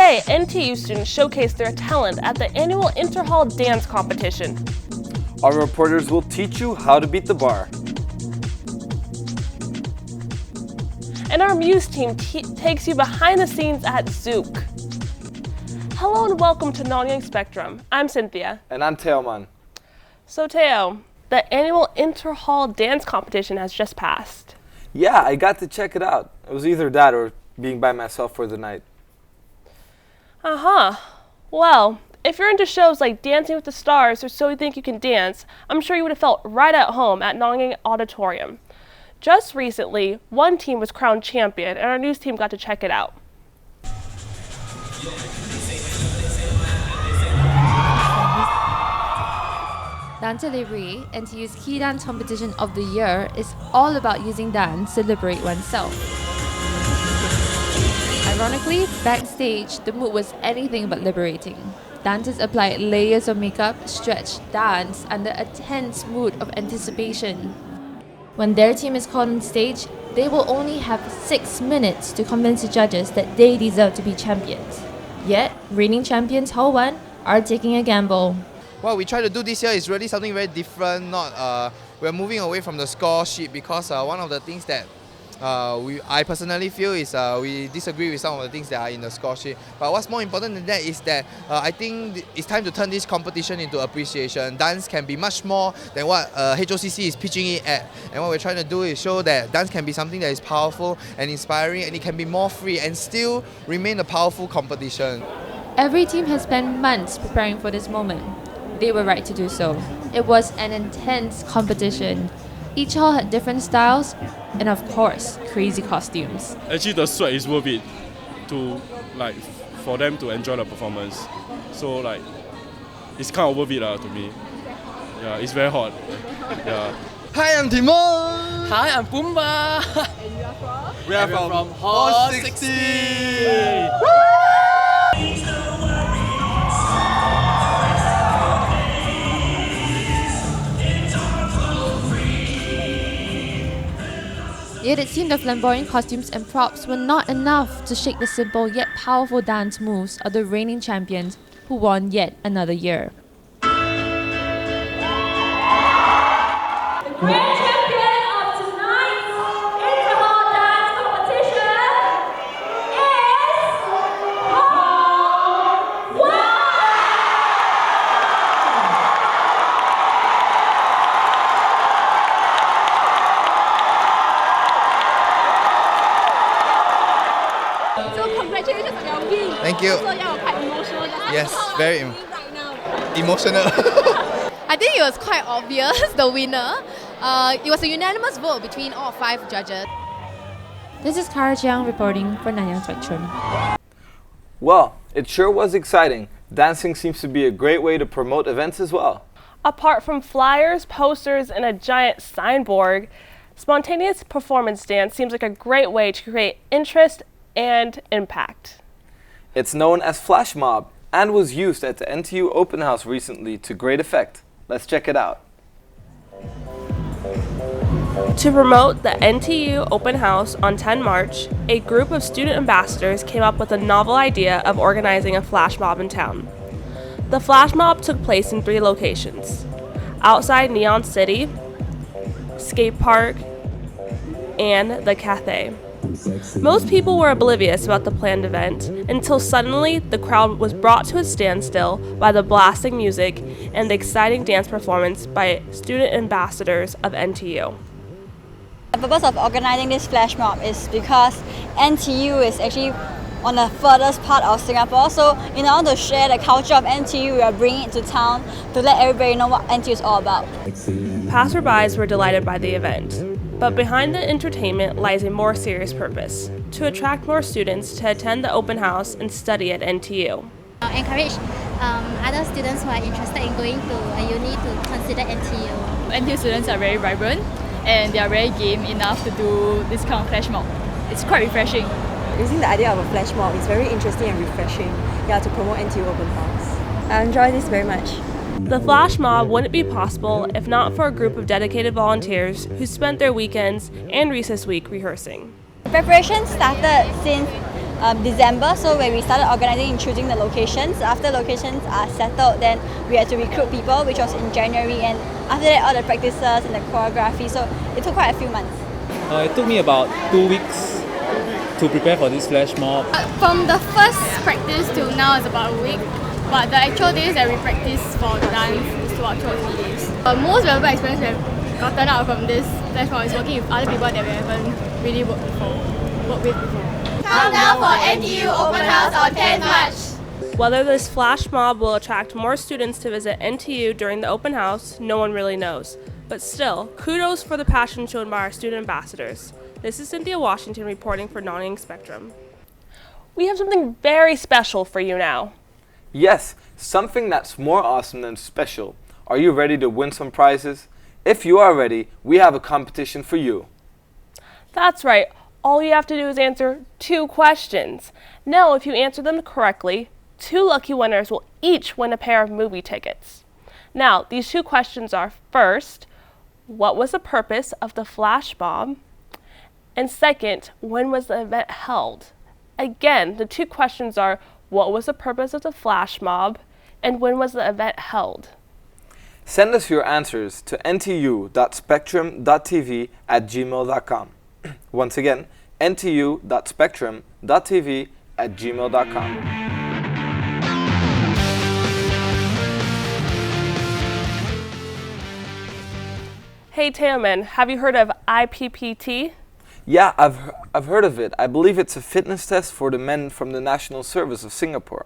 Today, NTU students showcase their talent at the annual Inter-Hall Dance Competition. Our reporters will teach you how to beat the bar. And our Muse team takes you behind the scenes at Zook. Hello and welcome to Nanyang Spectrum. I'm Cynthia. And I'm Teoman. So Teo, the annual Inter-Hall Dance Competition has just passed. Yeah, I got to check it out. It was either that or being by myself for the night. Well, if you're into shows like Dancing with the Stars or So You Think You Can Dance, I'm sure you would have felt right at home at Nanyang Auditorium. Just recently, one team was crowned champion and our news team got to check it out. Dance Libre, NTU's key dance competition of the year, is all about using dance to liberate oneself. Ironically, backstage, the mood was anything but liberating. Dancers applied layers of makeup, stretched, danced under a tense mood of anticipation. When their team is called on stage, they will only have 6 minutes to convince the judges that they deserve to be champions. Yet, reigning champions Hall 1 are taking a gamble. What we try to do this year is really something very different. We're moving away from the score sheet because one of the things that I personally feel is we disagree with some of the things that are in the score sheet. But what's more important than that is that I think it's time to turn this competition into appreciation. Dance can be much more than what HOCC is pitching it at. And what we're trying to do is show that dance can be something that is powerful and inspiring, and it can be more free and still remain a powerful competition. Every team has spent months preparing for this moment. They were right to do so. It was an intense competition. Each hall had different styles and, of course, crazy costumes. Actually, the sweat is worth it for them to enjoy the performance. So it's kind of worth it to me. Yeah, it's very hot. Yeah. Hi, I'm Timon. Hi, I'm Pumba. And you are from? We are from Hall 60. Yet it seemed the flamboyant costumes and props were not enough to shake the simple yet powerful dance moves of the reigning champions who won yet another year. The grand champion of tonight's Inter-Hall Dance Competition is Hall 1! So congratulations on your win. Thank you. So you're quite emotional. Yes, very right now. emotional. I think it was quite obvious, the winner. It was a unanimous vote between all 5 judges. This is Kara Chiang reporting for Nanyang Spectrum. Well, it sure was exciting. Dancing seems to be a great way to promote events as well. Apart from flyers, posters, and a giant signboard, spontaneous performance dance seems like a great way to create interest and impact. It's known as Flash Mob and was used at the NTU Open House recently to great effect. Let's check it out. To promote the NTU Open House on 10 March, a group of student ambassadors came up with a novel idea of organizing a flash mob in town. The flash mob took place in 3 locations: outside Neon City, skate park, and the Cathay. Most people were oblivious about the planned event until suddenly the crowd was brought to a standstill by the blasting music and the exciting dance performance by student ambassadors of NTU. The purpose of organizing this flash mob is because NTU is actually on the furthest part of Singapore, so in order to share the culture of NTU, we are bringing it to town to let everybody know what NTU is all about. Passerbys were delighted by the event, but behind the entertainment lies a more serious purpose: to attract more students to attend the open house and study at NTU. Encourage other students who are interested in going to a uni to consider NTU. NTU students are very vibrant and they are very game enough to do this kind of flash mob. It's quite refreshing. Using the idea of a flash mob is very interesting and refreshing, to promote NTU Open House. I enjoy this very much. The flash mob wouldn't be possible if not for a group of dedicated volunteers who spent their weekends and recess week rehearsing. The preparation started since December. So when we started organizing and choosing the locations, after locations are settled, then we had to recruit people, which was in January, and after that all the practices and the choreography. So it took quite a few months. It took me about 2 weeks to prepare for this flash mob. From the first practice till now is about a week, but the actual days that we practice for dance is about 2 or 3 days. The most valuable experience we have gotten out from this flash mob is working with other people that we haven't really worked with before. Countdown for NTU Open House on 10 March. Whether this flash mob will attract more students to visit NTU during the open house, no one really knows. But still, kudos for the passion shown by our student ambassadors. This is Cynthia Washington reporting for Nanyang Spectrum. We have something very special for you now. Yes, something that's more awesome than special. Are you ready to win some prizes? If you are ready, we have a competition for you. That's right. All you have to do is answer 2 questions. Now, if you answer them correctly, 2 lucky winners will each win a pair of movie tickets. Now, these 2 questions are, first, what was the purpose of the flash mob? And second, when was the event held? Again, the 2 questions are, what was the purpose of the flash mob? And when was the event held? Send us your answers to ntu.spectrum.tv@gmail.com. Once again, ntu.spectrum.tv@gmail.com. Hey Taemin, have you heard of IPPT? Yeah, I've heard of it. I believe it's a fitness test for the men from the National Service of Singapore.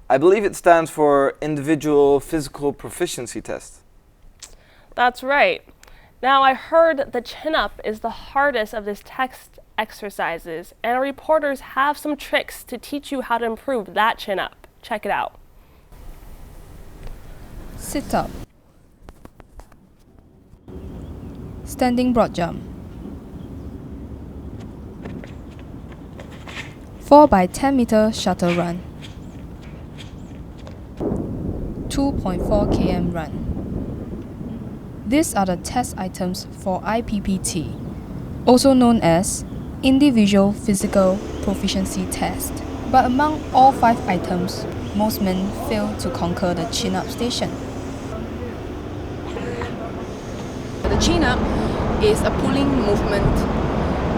I believe it stands for Individual Physical Proficiency Test. That's right. Now, I heard the chin-up is the hardest of this text exercises, and our reporters have some tricks to teach you how to improve that chin-up. Check it out. Sit up. Standing broad jump. 4 by 10 meter shuttle run. 2.4 km run. These are the test items for IPPT, also known as Individual Physical Proficiency Test. But among all 5 items, most men fail to conquer the chin-up station. The chin-up is a pulling movement.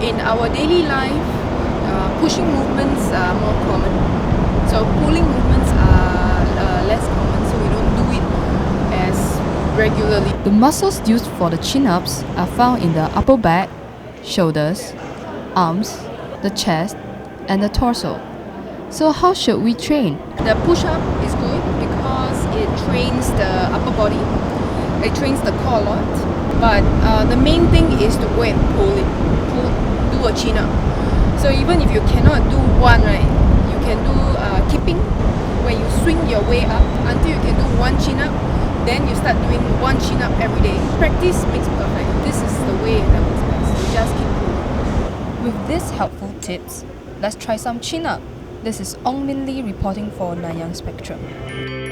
In our daily life, pushing movements are more common. So pulling movements are less common, so we don't do it as regularly. The muscles used for the chin-ups are found in the upper back, shoulders, arms, the chest, and the torso. So how should we train? The push-up is good because it trains the upper body. It trains the core a lot. But the main thing is to go and do a chin-up. So even if you cannot do one, right, you can do keeping, where you swing your way up until you can do 1 chin-up. Then you start doing 1 chin-up every day. Practice makes perfect. This is the way that works best. You just keep going. With these helpful tips, let's try some chin-up. This is Ong Min Lee reporting for Nanyang Spectrum.